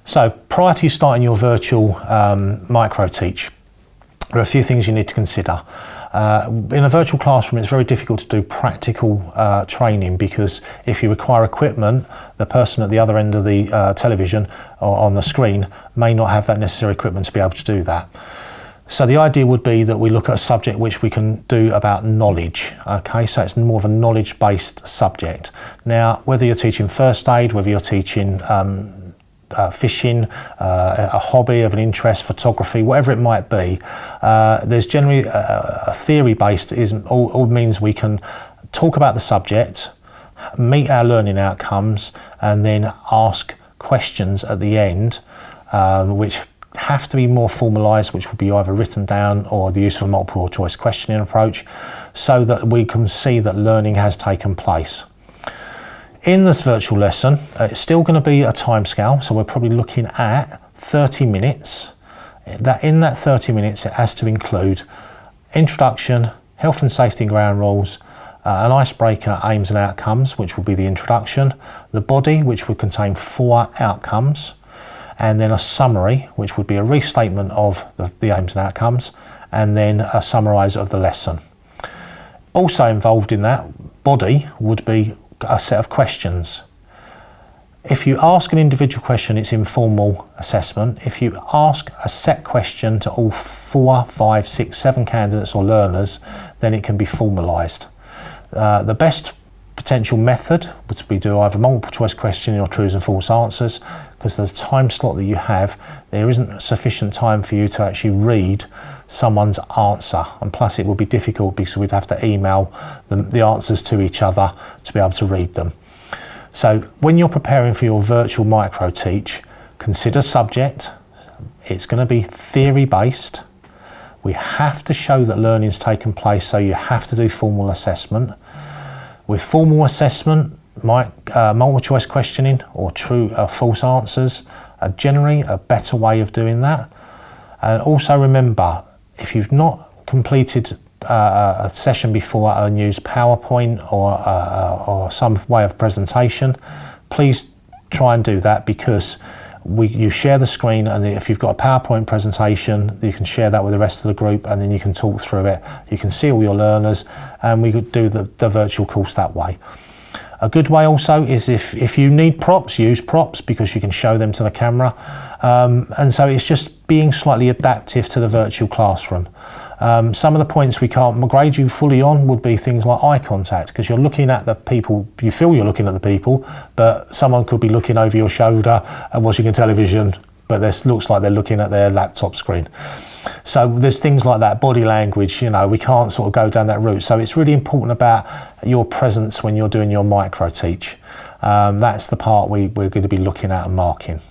So prior to you starting your virtual MICROTEACH, there are a few things you need to consider. In a virtual classroom, it's very difficult to do practical training, because if you require equipment, the person at the other end of the television or on the screen may not have that necessary equipment to be able to do that. So the idea would be that we look at a subject which we can do about knowledge. Okay, so it's more of a knowledge-based subject. Now, whether you're teaching first aid, whether you're teaching fishing, a hobby of an interest, photography, whatever it might be, there's generally a theory-based all means we can talk about the subject, meet our learning outcomes, and then ask questions at the end, which have to be more formalised, which will be either written down or the use of a multiple choice questioning approach, so that we can see that learning has taken place. In this virtual lesson, it's still going to be a time scale, so we're probably looking at 30 minutes. In that 30 minutes, it has to include introduction, health and safety and ground rules, an icebreaker, aims and outcomes, which will be the introduction, the body, which would contain 4 outcomes, and then a summary, which would be a restatement of the aims and outcomes, and then a summarise of the lesson. Also involved in that body would be a set of questions. If you ask an individual question, it's informal assessment. If you ask a set question to all 4, 5, 6, 7 candidates or learners, then it can be formalised. The best potential method would be do either multiple choice questioning or trues and false answers, because the time slot that you have, there isn't sufficient time for you to actually read someone's answer, and plus it would be difficult because we'd have to email the answers to each other to be able to read them. So when you're preparing for your virtual MICROTEACH, consider subject. It's going to be theory based. We have to show that learning's taken place, so you have to do formal assessment. With formal assessment, multiple choice questioning or true or false answers are generally a better way of doing that. And also remember, if you've not completed a session before and used PowerPoint or some way of presentation, please try and do that, because you share the screen, and if you've got a PowerPoint presentation, you can share that with the rest of the group, and then you can talk through it. You can see all your learners, and we could do the virtual course that way. A good way also is if you need props, use props, because you can show them to the camera. And so it's just being slightly adaptive to the virtual classroom. Some of the points we can't grade you fully on would be things like eye contact, because you're looking at the people, you feel you're looking at the people, but someone could be looking over your shoulder and watching a television, but this looks like they're looking at their laptop screen. So there's things like that, body language, we can't sort of go down that route. So it's really important about your presence when you're doing your MICROTEACH. That's the part we're going to be looking at and marking.